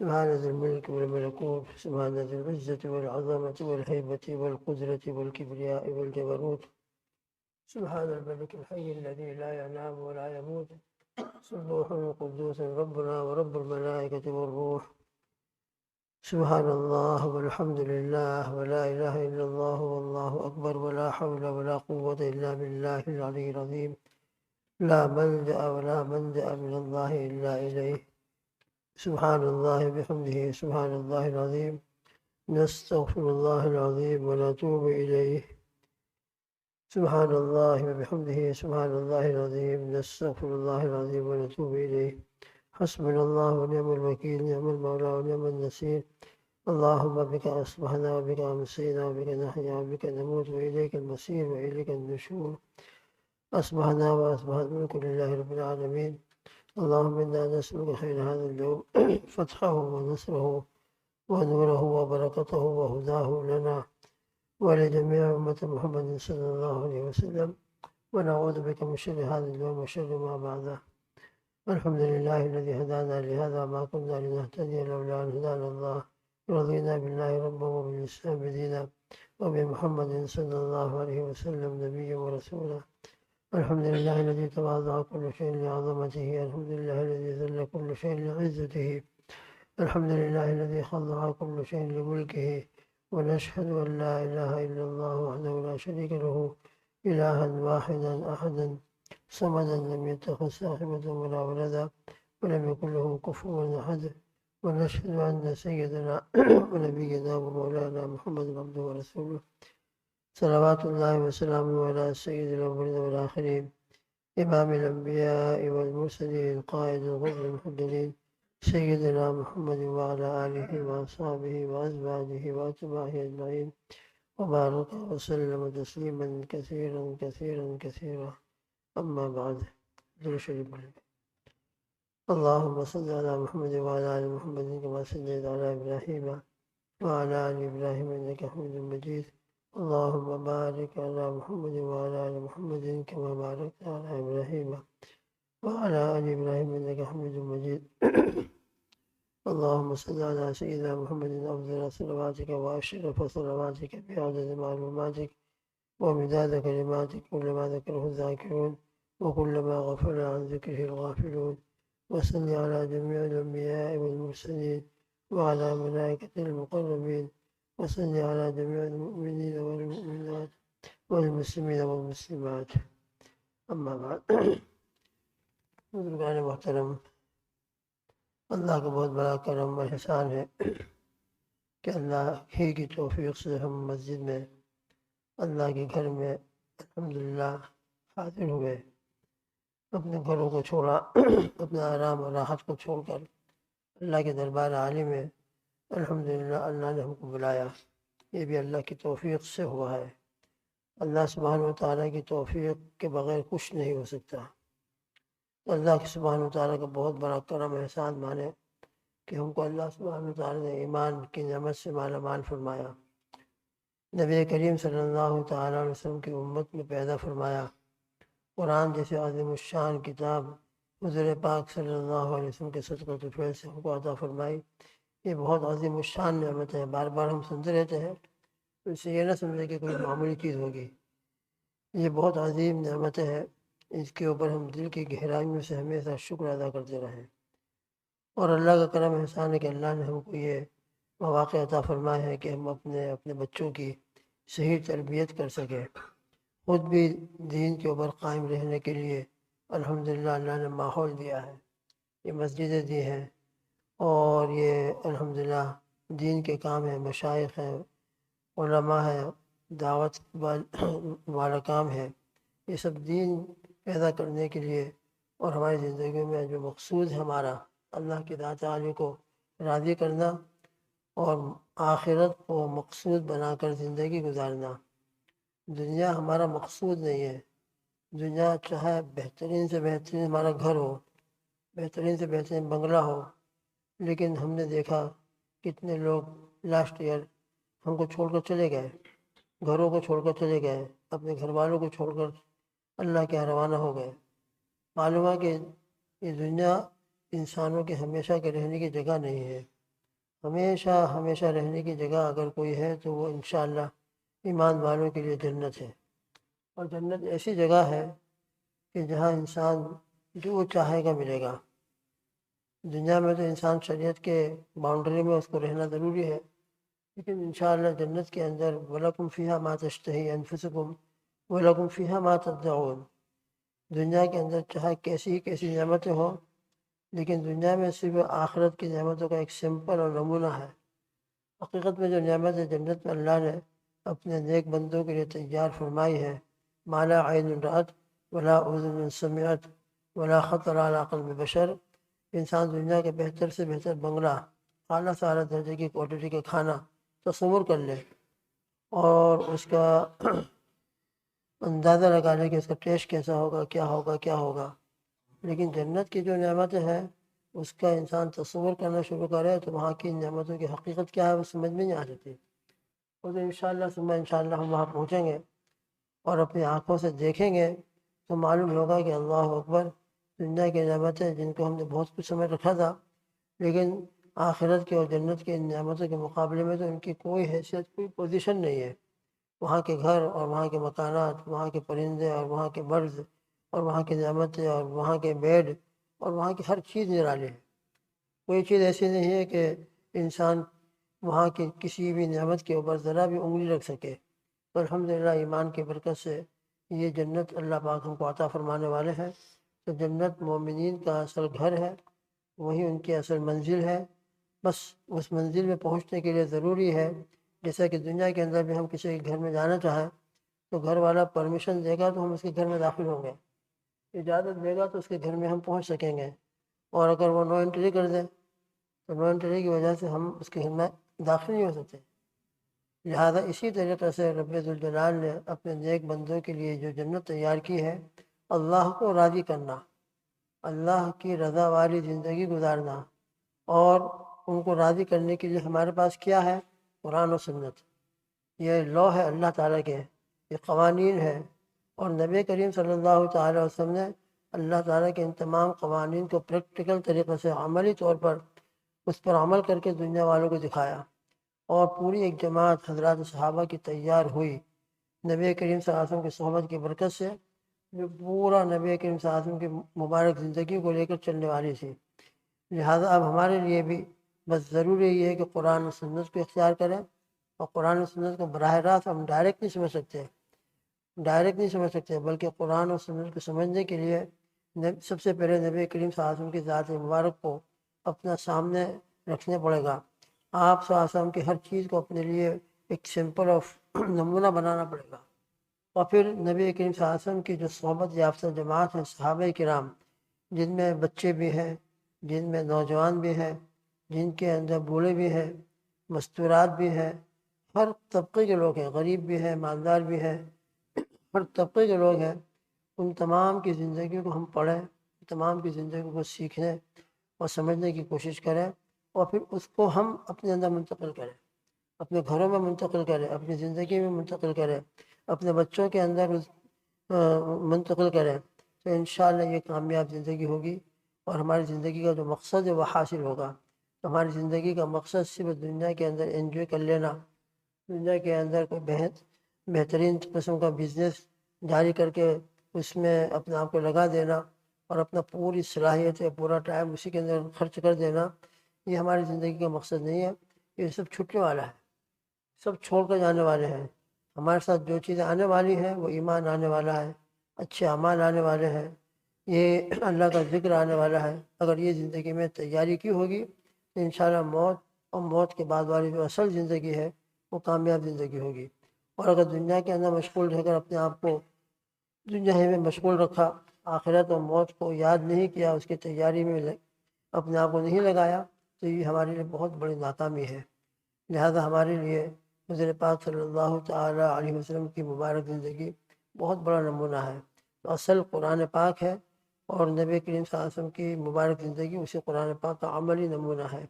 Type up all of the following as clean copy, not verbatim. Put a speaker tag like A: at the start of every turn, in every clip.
A: سبحان ذي الملك والملكوت، سبحان ذي العزة والعظمة والهيبة والقدرة والكبرياء والجبروت، سبحان الملك الحي الذي لا ينام ولا يموت، سبوح قدوس ربنا ورب الملائكة والروح. سبحان الله والحمد لله ولا إله إلا الله والله أكبر ولا حول ولا قوة إلا بالله العلي العظيم. لا ملجأ ولا منجأ من الله إلا إليه. سبحان الله بحمده سبحان الله العظيم. نستغفر الله العظيم ونتوب إليه. سبحان الله وبحمده سبحان الله العظيم. نستغفر الله العظيم ونتوب إليه. حسبنا الله ونعم الوكيل، نعم المولى ونعم النصير. اللهم بك أصبحنا وبك أمسينا وبك نحيا وبك نموت وإليك المصير وإليك النشور. أصبحنا وأصبح الملك لله رب العالمين. اللهم إنا نسألك خير هذا اليوم فتحه ونصره ونوره وبركته وهداه لنا ولجميع أمة محمد صلى الله عليه وسلم، ونعوذ بك من شر هذا اليوم وشر ما بعده. الحمد لله الذي هدانا لهذا، ما كنا لنهتدي لولا أن هدانا الله. رضينا بالله ربا وبالإسلام دينا وبمحمد صلى الله عليه وسلم نبيا ورسولا. الحمد لله الذي تواضع كل شيء لعظمته. الحمد لله الذي ذل كل شيء لعزته. الحمد لله الذي خضع كل شيء لملكه. ونشهد أن لا إله إلا الله وحده لا شريك له، إلها واحدا أحدا صمدا لم يتخذ صاحبة ولا ولدا ولم يكن له كفوا أحد. ونشهد أن سيدنا ونبينا ومولانا محمد عبده ورسوله، صلوات الله وسلامه على سيد الأولين والآخرين، إمام الأنبياء والمرسلين، قائد الغر المحجلين، سيدنا محمد وعلى آله وأصحابه وأزواجه وأتباعه أجمعين، وبارك وسلم تسليما كثيرا كثيرا كثيرا. أما بعد. اللهم صل على محمد وعلى آل محمد كما صليت على إبراهيم وعلى آل إبراهيم إنك حميد مجيد. اللهم بارك على محمد وعلى آل محمد كما باركت على إبراهيم وعلى آل إبراهيم إنك حميد مجيد. اللهم صل على سيدنا محمد أفضل صلواتك وأشرف صلواتك بعدد معلوماتك ومداد كلماتك، كلما ذكره الذاكرون وكلما غفل عن ذكره الغافلون. وصل على جميع الأنبياء والمرسلين وعلى ملائكة المقربين. وصل على جميع المؤمنين والمؤمنات والمسلمين والمسلمات. أما بعد. بزرگان محترم، اللہ کا بہت بڑا کرم اور احسان ہے کہ اللہ ہی کی توفیق سے ہم مسجد میں، اللہ کے گھر میں الحمدللہ حاضر ہوئے. اپنے گھروں کو چھوڑا، اپنا آرام اور راحت کو چھوڑ کر اللہ کے دربار عالی میں الحمدللہ اللہ نے ہم کو بلایا. یہ بھی اللہ کی توفیق سے ہوا ہے. اللہ سبحانہ و تعالیٰ کی توفیق کے بغیر کچھ نہیں ہو سکتا. اللہ کے سبحانہ و تعالیٰ کا بہت بڑا کرم احسان مانے کہ ہم کو اللہ سبحانہ و تعالیٰ نے ایمان کی نعمت سے مالا مال فرمایا، نبی کریم صلی اللہ تعالیٰ علیہ وسلم کی امت میں پیدا فرمایا، قرآن جیسے عظیم الشان کتاب حضور پاک صلی اللہ علیہ وسلم کے صدقۃ الفعل سے ہم کو عطا فرمائی. یہ بہت عظیم الشان نعمت ہے. بار بار ہم سنتے رہتے ہیں، اس سے یہ نہ سمجھے کہ کوئی معمولی چیز ہوگی. یہ بہت عظیم نعمت ہے. اس کے اوپر ہم دل کی گہرائیوں سے ہمیشہ شکر ادا کرتے رہیں. اور اللہ کا کرم احسان ہے کہ اللہ نے ہم کو یہ مواقع عطا فرمایا ہے کہ ہم اپنے بچوں کی صحیح تربیت کر سکیں. خود بھی دین کے اوپر قائم رہنے کے لیے الحمدللہ اللہ نے ماحول دیا ہے. یہ مسجدیں دی ہیں اور یہ الحمدللہ دین کے کام ہیں، مشائخ ہیں، علماء ہیں، دعوت والا کام ہے. یہ سب دین پیدا کرنے کے لیے اور ہماری زندگی میں جو مقصود ہے ہمارا اللہ کی ذات عالی کو راضی کرنا اور آخرت کو مقصود بنا کر زندگی گزارنا. دنیا ہمارا مقصود نہیں ہے. دنیا چاہے بہترین سے بہترین ہمارا گھر ہو، بہترین سے بہترین بنگلہ ہو، لیکن ہم نے دیکھا کتنے لوگ لاسٹ ایئر ہم کو چھوڑ کر چلے گئے، گھروں کو چھوڑ کر چلے گئے، اپنے گھر والوں کو چھوڑ کر اللہ کے یہاں روانہ ہو گئے. معلوم ہے کہ یہ دنیا انسانوں کے ہمیشہ کے رہنے کی جگہ نہیں ہے. ہمیشہ ہمیشہ رہنے کی جگہ اگر کوئی ہے تو وہ انشاءاللہ ایمان والوں کے لیے جنت ہے۔ اور جنت ایسی جگہ ہے کہ جہاں انسان جو چاہے گا ملے گا۔ دنیا میں تو انسان شریعت کے باؤنڈری میں اس کو رہنا ضروری ہے، لیکن انشاءاللہ جنت کے اندر وَلَكُمْ فِيهَا مَا تَشْتَهِي أَنفُسُكُمْ وَلَكُمْ فِيهَا مَا تَدَّعُونَ۔ دنیا کے اندر چاہے کیسی نعمتیں ہوں، لیکن دنیا میں صرف آخرت کی نعمتوں کا ایک سمپل اور نمونہ ہے۔ حقیقت میں جو نعمت جنت میں اللہ نے اپنے نیک بندوں کے لیے تیار فرمائی ہے، مَا لَا عَيْنٌ رَأَتْ وَلَا أُذُنٌ سَمِعَتْ وَلَا خَطَرَ عَلَىٰ قَلْبِ بَشَرٍ۔ انسان دنیا کے بہتر سے بہتر بنگلہ، اعلیٰ سے اعلیٰ درجے کی کوالٹی کا کھانا تصور کر لے اور اس کا اندازہ لگا لے کہ اس کا ٹیسٹ کیسا ہوگا، کیا ہوگا، لیکن جنت کی جو نعمتیں ہیں اس کا انسان تصور کرنا شروع کرے تو وہاں کی نعمتوں کی حقیقت کیا ہے وہ سمجھ میں نہیں آ سکتی۔ اور تو انشاءاللہ ہم وہاں پہنچیں گے اور اپنی آنکھوں سے دیکھیں گے تو معلوم ہوگا کہ اللہ اکبر، دنیا کی نعمتیں جن کو ہم نے بہت کچھ سمجھ رکھا تھا، لیکن آخرت کے اور جنت کے ان نعمتوں کے مقابلے میں تو ان کی کوئی حیثیت، کوئی پوزیشن نہیں ہے۔ وہاں کے گھر اور وہاں کے مکانات، وہاں کے پرندے اور وہاں کے برڈز اور وہاں کی نعمتیں اور وہاں کے بیڈ اور وہاں کی ہر چیز نرالی ہے۔ کوئی چیز ایسی نہیں ہے کہ انسان وہاں کی کسی بھی نعمت کے اوپر ذرا بھی انگلی رکھ سکے۔ تو الحمدللہ ایمان کی برکت سے یہ جنت اللہ پاک ہم کو عطا فرمانے والے ہیں۔ تو جنت مومنین کا اصل گھر ہے، وہی ان کی اصل منزل ہے۔ بس اس منزل میں پہنچنے کے لیے ضروری ہے، جیسا کہ دنیا کے اندر بھی ہم کسی کے گھر میں جانا چاہیں تو گھر والا پرمیشن دے گا تو ہم اس کے گھر میں داخل ہوں گے، اجازت دے گا تو اس کے گھر میں ہم پہنچ سکیں گے، اور اگر وہ نو انٹری کر دے تو نو انٹری کی وجہ سے ہم اس کے گھر میں داخل نہیں ہو سکتے۔ لہذا اسی طریقے سے رب ذوالجلال نے اپنے نیک بندوں کے لیے جو جنت تیار کی ہے، اللہ کو راضی کرنا، اللہ کی رضا والی زندگی گزارنا، اور ان کو راضی کرنے کے لیے ہمارے پاس کیا ہے؟ قرآن و سنت۔ یہ لا ہے اللہ تعالیٰ کے، یہ قوانین ہے، اور نبی کریم صلی اللہ تعالیٰ علیہ وسلم نے اللہ تعالیٰ کے ان تمام قوانین کو پریکٹیکل طریقے سے عملی طور پر اس پر عمل کر کے دنیا والوں کو دکھایا، اور پوری ایک جماعت حضرات صحابہ کی تیار ہوئی نبی کریم صلی اللہ علیہ وسلم کی صحبت کی برکت سے، جو پورا نبی کریم صلی اللہ علیہ وسلم کی مبارک زندگی کو لے کر چلنے والی تھی۔ لہذا اب ہمارے لیے بھی بس ضروری یہ ہے کہ قرآن و سنت کو اختیار کریں، اور قرآن و سنت کو براہ راست ہم ڈائریکٹ نہیں سمجھ سکتے، بلکہ قرآن و سنت کو سمجھنے کے لیے سب سے پہلے نبی کریم صلی اللہ علیہ وسلم کی ذات مبارک کو اپنا سامنے رکھنے پڑے گا۔ آپ صلی اللہ علیہ وسلم کی ہر چیز کو اپنے لیے ایک سمپل آف نمونہ بنانا پڑے گا، اور پھر نبی کریم صلی اللہ علیہ وسلم کی جو صحبت یافتہ جماعت ہے صحابہ کرام، جن میں بچے بھی ہیں، جن میں نوجوان بھی ہیں، جن کے اندر بوڑھے بھی ہیں، مستورات بھی ہیں، ہر طبقے کے لوگ ہیں، غریب بھی ہیں، مالدار بھی ہیں، ہر طبقے کے لوگ ہیں، ان تمام کی زندگی کو ہم پڑھیں، تمام کی زندگی کو سیکھنے اور سمجھنے کی کوشش کریں، اور پھر اس کو ہم اپنے اندر منتقل کریں، اپنے گھروں میں منتقل کریں، اپنی زندگی میں منتقل کریں، اپنے بچوں کے اندر منتقل کریں، تو انشاءاللہ یہ کامیاب زندگی ہوگی، اور ہماری زندگی کا جو مقصد ہے وہ حاصل ہوگا۔ ہماری زندگی کا مقصد صرف دنیا کے اندر انجوائے کر لینا، دنیا کے اندر کوئی بہترین قسم کا بزنس جاری کر کے اس میں اپنے آپ کو لگا دینا اور اپنا پوری صلاحیت ہے، پورا ٹائم اسی کے اندر خرچ کر دینا، یہ ہماری زندگی کا مقصد نہیں ہے۔ یہ سب چھٹنے والا ہے، سب چھوڑ کر جانے والے ہیں۔ ہمارے ساتھ جو چیزیں آنے والی ہیں وہ ایمان آنے والا ہے، اچھے اعمال آنے والے ہیں، یہ اللہ کا ذکر آنے والا ہے۔ اگر یہ زندگی میں تیاری کی ہوگی تو انشاءاللہ موت اور موت کے بعد والی جو اصل زندگی ہے وہ کامیاب زندگی ہوگی۔ اور اگر دنیا کے اندر مشغول رہ کر اپنے آپ کو دنیا ہی میں مشغول رکھا، آخرت اور موت کو یاد نہیں کیا، اس کی تیاری میں اپنے آپ کو نہیں لگایا، تو یہ ہمارے لیے بہت بڑی ناکامی ہے۔ لہذا ہمارے لیے حضور پاک صلی اللہ تعالیٰ علیہ وسلم کی مبارک زندگی بہت بڑا نمونہ ہے۔ تو اصل قرآن پاک ہے، اور نبی کریم صلی اللہ علیہ وسلم کی مبارک زندگی اسی قرآن پاک کا عملی نمونہ ہے،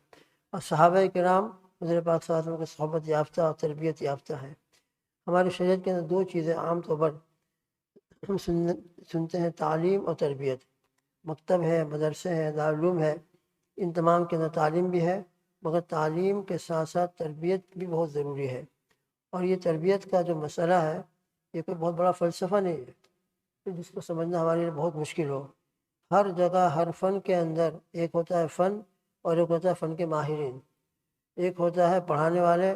A: اور صحابہ کرام حضور پاک صلی اللہ علیہ وسلم کی صحبت یافتہ اور تربیت یافتہ ہے۔ ہماری شریعت کے اندر دو چیزیں عام طور پر ہم سنتے ہیں، تعلیم اور تربیت۔ مکتب ہے، مدرسے ہیں، دارالعلوم ہے، ان تمام کے اندر تعلیم بھی ہے، مگر تعلیم کے ساتھ ساتھ تربیت بھی بہت ضروری ہے۔ اور یہ تربیت کا جو مسئلہ ہے یہ کوئی بہت بڑا فلسفہ نہیں ہے جس کو سمجھنا ہمارے لیے بہت مشکل ہو۔ ہر جگہ ہر فن کے اندر ایک ہوتا ہے فن اور ایک ہوتا ہے فن کے ماہرین، ایک ہوتا ہے پڑھانے والے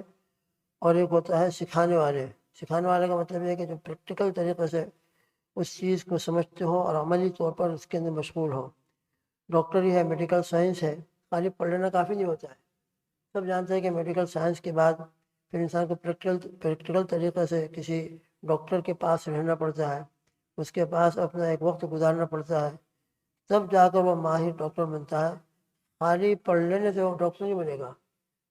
A: اور ایک ہوتا ہے سکھانے والے۔ سکھانے والے کا مطلب یہ ہے کہ جو پریکٹیکل طریقے سے اس چیز کو سمجھتے ہوں اور عملی طور پر اس کے اندر مشغول ہوں۔ ڈاکٹری ہے، میڈیکل سائنس ہے، خالی پڑھ لینا کافی نہیں ہوتا ہے۔ سب جانتے ہیں کہ میڈیکل سائنس کے بعد پھر انسان کو پریکٹیکل طریقے سے کسی ڈاکٹر کے پاس رہنا پڑتا ہے، اس کے پاس اپنا ایک وقت گزارنا پڑتا ہے، تب جا کر وہ ماہر ڈاکٹر بنتا ہے۔ خالی پڑھ لینے سے وہ ڈاکٹر نہیں بنے گا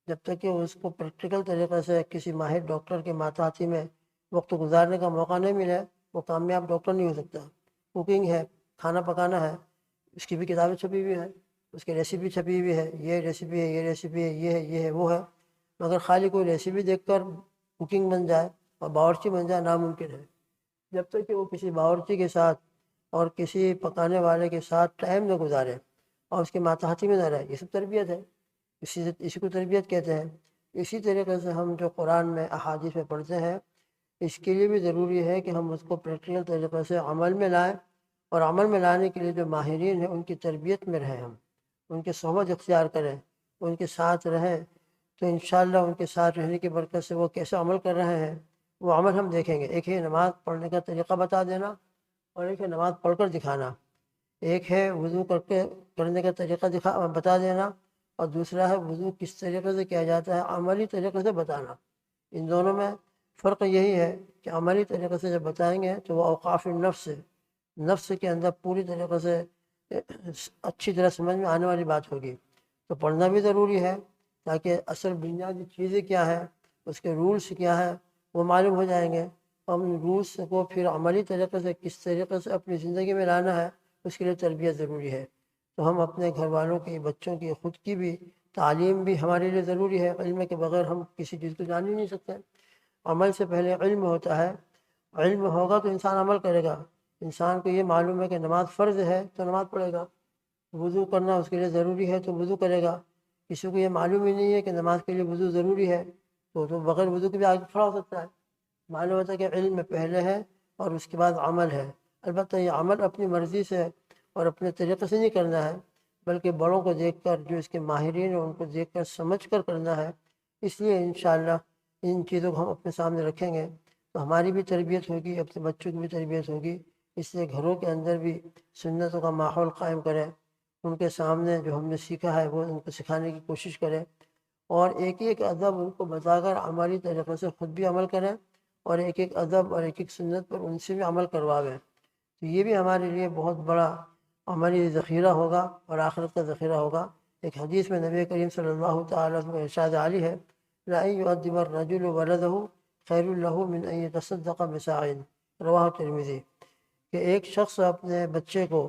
A: جب تک کہ اس کو پریکٹیکل طریقے سے کسی ماہر ڈاکٹر کے ماتحتی میں وقت گزارنے کا موقع نہیں ملے، وہ کامیاب ڈاکٹر نہیں ہو سکتا۔ کوکنگ ہے، کھانا پکانا ہے، اس کی بھی کتابیں چھپی ہوئی ہیں، اس کی ریسیپی چھپی ہوئی ہے، یہ ریسیپی ہے، یہ ریسیپی ہے، یہ ہے وہ ہے، مگر خالی کوئی ریسیپی دیکھ کر کوکنگ بن جائے اور باورچی بن جائے ناممکن ہے۔ جب تک کہ وہ کسی باورچی کے ساتھ اور کسی پکانے والے کے ساتھ ٹائم نہ گزارے اور اس کے ماتحتی میں نہ رہے، یہ سب تربیت ہے، اسی کو تربیت کہتے ہیں۔ اسی طریقے سے ہم جو قرآن میں احادیث میں پڑھتے ہیں، اس کے لیے بھی ضروری ہے کہ ہم اس کو پریکٹیکل طریقے سے عمل میں لائیں، اور عمل میں لانے کے لیے جو ماہرین ہیں ان کی تربیت میں رہیں، ہم ان کے صحبت اختیار کریں، ان کے ساتھ رہیں، تو انشاءاللہ ان کے ساتھ رہنے کی برکت سے وہ کیسا عمل کر رہے ہیں وہ عمل ہم دیکھیں گے۔ ایک ہے نماز پڑھنے کا طریقہ بتا دینا، اور ایک ہے نماز پڑھ کر دکھانا۔ ایک ہے وضو کرنے کا طریقہ بتا دینا، اور دوسرا ہے وضو کس طریقے سے کیا جاتا ہے عملی طریقے سے بتانا۔ ان دونوں میں فرق یہی ہے کہ عملی طریقے سے جب بتائیں گے تو وہ اوقاف النفس ہے، نفس کے اندر پوری طریقے سے اچھی طرح سمجھ میں آنے والی بات ہوگی۔ تو پڑھنا بھی ضروری ہے تاکہ اصل بنیادی چیزیں کیا ہیں، اس کے رولز کیا ہیں وہ معلوم ہو جائیں گے۔ ہم ان رولز کو پھر عملی طریقے سے کس طریقے سے اپنی زندگی میں لانا ہے اس کے لیے تربیت ضروری ہے۔ تو ہم اپنے گھر والوں کی، بچوں کی، خود کی بھی تعلیم بھی ہمارے لیے ضروری ہے۔ علم کے بغیر ہم کسی چیز کو جان ہی نہیں سکتے۔ عمل سے پہلے علم ہوتا ہے، علم ہوگا تو انسان عمل کرے گا۔ انسان کو یہ معلوم ہے کہ نماز فرض ہے تو نماز پڑھے گا، وضو کرنا اس کے لیے ضروری ہے تو وضو کرے گا۔ کسی کو یہ معلوم ہی نہیں ہے کہ نماز کے لیے وضو ضروری ہے تو بغیر وضو کے بھی آگے کھڑا ہو سکتا ہے۔ معلوم ہوتا ہے کہ علم میں پہلے ہے اور اس کے بعد عمل ہے۔ البتہ یہ عمل اپنی مرضی سے اور اپنے طریقے سے نہیں کرنا ہے، بلکہ بڑوں کو دیکھ کر، جو اس کے ماہرین ہیں ان کو دیکھ کر سمجھ کر کرنا ہے۔ اس لیے انشاءاللہ ان چیزوں کو ہم اپنے سامنے رکھیں گے تو ہماری بھی تربیت ہوگی، اپنے بچوں کی بھی تربیت ہوگی۔ اس لیے گھروں کے اندر بھی سنتوں کا ماحول قائم کریں، ان کے سامنے جو ہم نے سیکھا ہے وہ ان کو سکھانے کی کوشش کریں، اور ایک ایک ادب ان کو بتا کر عملی طریقے سے خود بھی عمل کریں، اور ایک ایک ادب اور ایک ایک سنت پر ان سے بھی عمل کرواویں۔ تو یہ بھی ہمارے لیے بہت بڑا عملی ذخیرہ ہوگا اور آخرت کا ذخیرہ ہوگا۔ ایک حدیث میں نبی کریم صلی اللہ تعالیٰ علیہ وسلم ارشاد عالی ہے، لا يؤدب الرجل ولده خیر له من ان يتصدق بساع، رواہ ترمذی، کہ ایک شخص اپنے بچے کو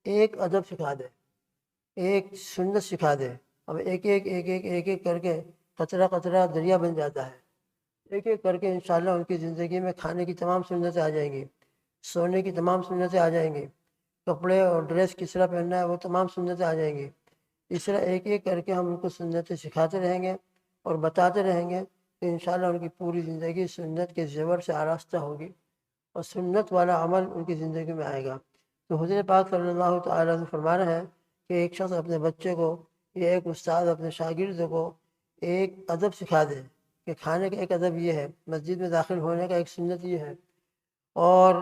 A: ایک ادب سکھا دے، ایک سنت سکھا دے۔ اب ایک ایک کر کے قطرہ قطرہ دریا بن جاتا ہے۔ ایک ایک کر کے انشاءاللہ ان کی زندگی میں کھانے کی تمام سنتیں آ جائیں گی، سونے کی تمام سنتیں آ جائیں گی، کپڑے اور ڈریس کس طرح پہننا ہے وہ تمام سنتیں آ جائیں گی۔ اس طرح ایک ایک کر کے ہم ان کو سنتیں سکھاتے رہیں گے اور بتاتے رہیں گے تو انشاءاللہ ان کی پوری زندگی سنت کے زیور سے آراستہ ہوگی، اور سنت والا عمل ان کی زندگی میں آئے گا۔ تو حضور پاک صلی اللہ تعالیٰ عنہ فرما رہے ہیں کہ ایک شخص اپنے بچے کو یا ایک استاد اپنے شاگرد کو ایک ادب سکھا دے کہ کھانے کا ایک ادب یہ ہے، مسجد میں داخل ہونے کا ایک سنت یہ ہے، اور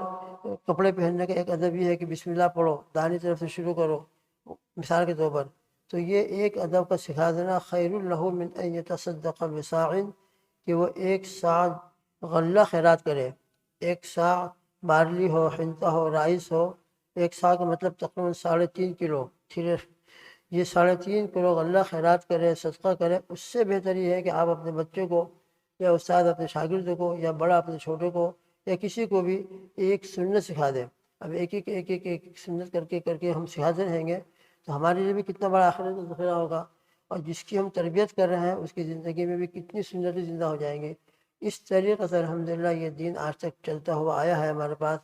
A: کپڑے پہننے کا ایک ادب یہ ہے کہ بسم اللہ پڑھو، دائیں طرف سے شروع کرو، مثال کے طور پر۔ تو یہ ایک ادب کا سکھا دینا خیر له من ان يتصدق بصاع، کہ وہ ایک صاع غلہ خیرات کرے۔ ایک صاع بارلی ہو، حنطہ ہو، رائس ہو، ایک صاع کا مطلب تقریباً 3.5 کلو، یہ 3.5 کلو غلہ خیرات کرے، صدقہ کرے۔ اس سے بہتر یہ ہے کہ آپ اپنے بچے کو یا استاد اپنے شاگرد کو یا بڑا اپنے چھوٹے کو یا کسی کو بھی ایک سنت سکھا دیں۔ اب ایک سنت کر کے ہم سکھاتے رہیں گے تو ہمارے لیے بھی کتنا بڑا آخرت کا ذخیرہ ہوگا، اور جس کی ہم تربیت کر رہے ہیں اس کی زندگی میں بھی کتنی سنتیں زندہ ہو جائیں گی۔ اس طریقے سے الحمدللہ یہ دین آج تک چلتا ہوا آیا ہے ہمارے پاس،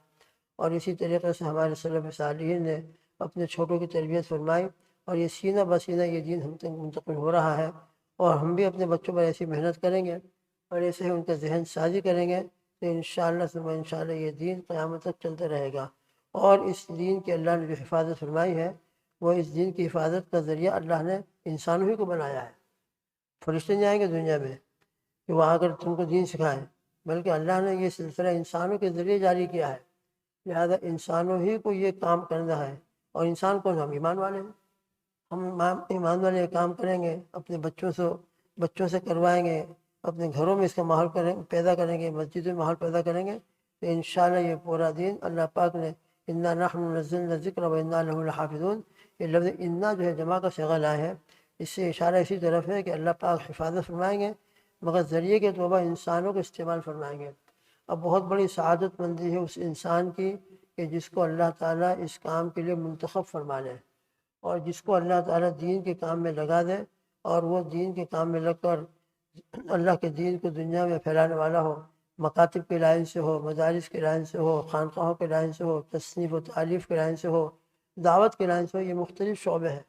A: اور اسی طریقے سے ہمارے سلف صالحین نے اپنے چھوٹوں کی تربیت فرمائی، اور یہ سینہ بہ سینہ یہ دین ہم تک منتقل ہو رہا ہے، اور ہم بھی اپنے بچوں پر ایسی محنت کریں گے اور ایسے ہی ان کا ذہن سازی کریں گے تو انشاءاللہ ثم انشاءاللہ یہ دین قیامت تک چلتا رہے گا۔ اور اس دین کی اللہ نے جو حفاظت فرمائی ہے، وہ اس دین کی حفاظت کا ذریعہ اللہ نے انسانوں ہی کو بنایا ہے۔ فرشتے نہیں آئیں گے دنیا میں کہ وہ آ کر تم کو دین سکھائیں، بلکہ اللہ نے یہ سلسلہ انسانوں کے ذریعے جاری کیا ہے، لہذا انسانوں ہی کو یہ کام کرنا ہے۔ اور انسان کون؟ ہم ایمان والے ہیں، ہم ایمان والے یہ کام کریں گے، اپنے بچوں سے کروائیں گے، اپنے گھروں میں اس کا ماحول پیدا کریں گے، مسجدوں میں ماحول پیدا کریں گے، تو انشاءاللہ یہ پورا دین اللہ پاک نے انا نحن نزلنا الذکر وانا لہ لحافظون، یہ لفظ انا جو ہے جمع کا صیغہ لایا ہے، اس سے اشارہ اسی طرف ہے کہ اللہ پاک حفاظت فرمائیں گے، مگر ذریعے کے طور پر انسانوں کو استعمال فرمائیں گے۔ اب بہت بڑی سعادت مندی ہے اس انسان کی کہ جس کو اللہ تعالیٰ اس کام کے لیے منتخب فرما لے، اور جس کو اللہ تعالیٰ دین کے کام میں لگا دے، اور وہ دین کے کام میں لگ کر اللہ کے دین کو دنیا میں پھیلانے والا ہو، مکاتب کے لائن سے ہو، مدارس کے لائن سے ہو، خانقاہوں کے لائن سے ہو، تصنیف و تالیف کے لائن سے ہو، دعوت کے لائن سے ہو۔ یہ مختلف شعبے ہیں،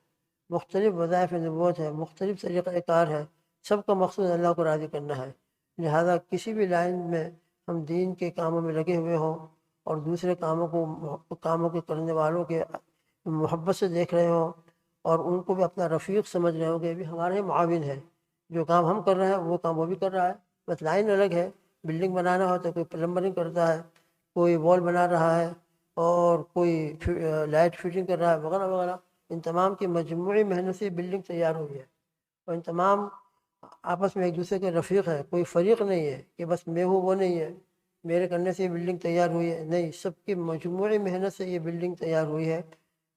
A: مختلف وظائف نبوت ہے، مختلف طریقہ کار ہے، سب کا مقصود اللہ کو راضی کرنا ہے۔ لہذا کسی بھی لائن میں ہم دین کے کاموں میں لگے ہوئے ہوں اور دوسرے کاموں کے کرنے والوں کے محبت سے دیکھ رہے ہوں اور ان کو بھی اپنا رفیق سمجھ رہے ہوں کہ یہ بھی ہمارے معاون ہے، جو کام ہم کر رہے ہیں وہ کام وہ بھی کر رہا ہے، بس لائن الگ ہے۔ بلڈنگ بنانا ہو تو کوئی پلمبرنگ کرتا ہے، کوئی وال بنا رہا ہے، اور کوئی لائٹ فٹنگ کر رہا ہے، وغیرہ وغیرہ۔ ان تمام کی مجموعی محنت سے بلڈنگ تیار ہوئی ہے، اور ان تمام آپس میں ایک دوسرے کے رفیق ہیں، کوئی فریق نہیں ہے کہ بس میں ہوں وہ نہیں ہے، میرے کرنے سے یہ بلڈنگ تیار ہوئی ہے، نہیں، سب کی مجموعی محنت سے یہ بلڈنگ تیار ہوئی ہے۔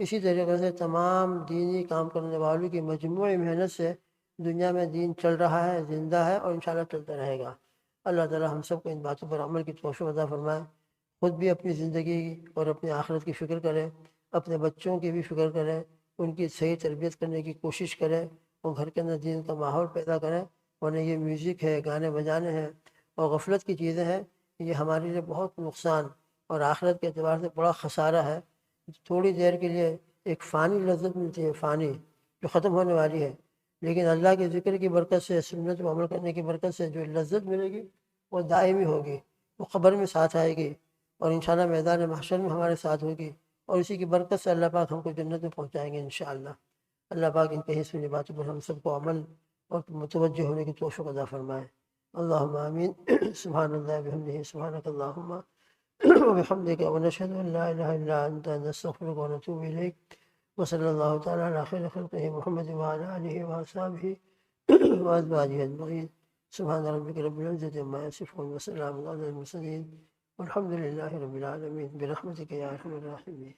A: اسی طریقے سے تمام دینی کام کرنے والوں کی مجموعی محنت سے دنیا میں دین چل رہا ہے، زندہ ہے، اور انشاءاللہ چلتا رہے گا۔ اللہ تعالی ہم سب کو ان باتوں پر عمل کی توفیق عطا فرمائے، خود بھی اپنی زندگی اور اپنی آخرت کی فکر کریں، اپنے بچوں کی بھی فکر کریں، ان کی صحیح تربیت کرنے کی کوشش کریں، اور گھر کے اندر دین کا ماحول پیدا کریں، ورنہ یہ میوزک ہے، گانے بجانے ہیں اور غفلت کی چیزیں ہیں، یہ ہمارے لیے بہت نقصان اور آخرت کے اعتبار سے بڑا خسارہ ہے۔ تھوڑی دیر کے لیے ایک فانی لذت ملتی ہے، فانی جو ختم ہونے والی ہے، لیکن اللہ کے ذکر کی برکت سے، سنت و عمل کرنے کی برکت سے جو لذت ملے گی وہ دائمی ہوگی، وہ قبر میں ساتھ آئے گی، اور انشاءاللہ میدان محشر میں ہمارے ساتھ ہوگی، اور اسی کی برکت سے اللہ پاک ہم کو جنت میں پہنچائیں گے انشاءاللہ۔ اللہ پاک ان کہی سنی باتوں پر ہم سب کو عمل اور متوجہ ہونے کی توفیق عطا فرمائے۔ اللہم آمین۔ سبحان اللہ بحمدہ، سبحانک اللہم وبحمدک، ونشہد ان لا الہ الا انت، نستغفرک ونتوب الیک، وصلی اللہ تعالی علی خیر خلقہ محمد وعلی آلہ وصحبہ وازواجہ اجمعین۔ سبحان ربک رب العزۃ عما یصفون، وسلام علی المرسلین، والحمد للہ رب العالمین، برحمتک یا ارحم الراحمین۔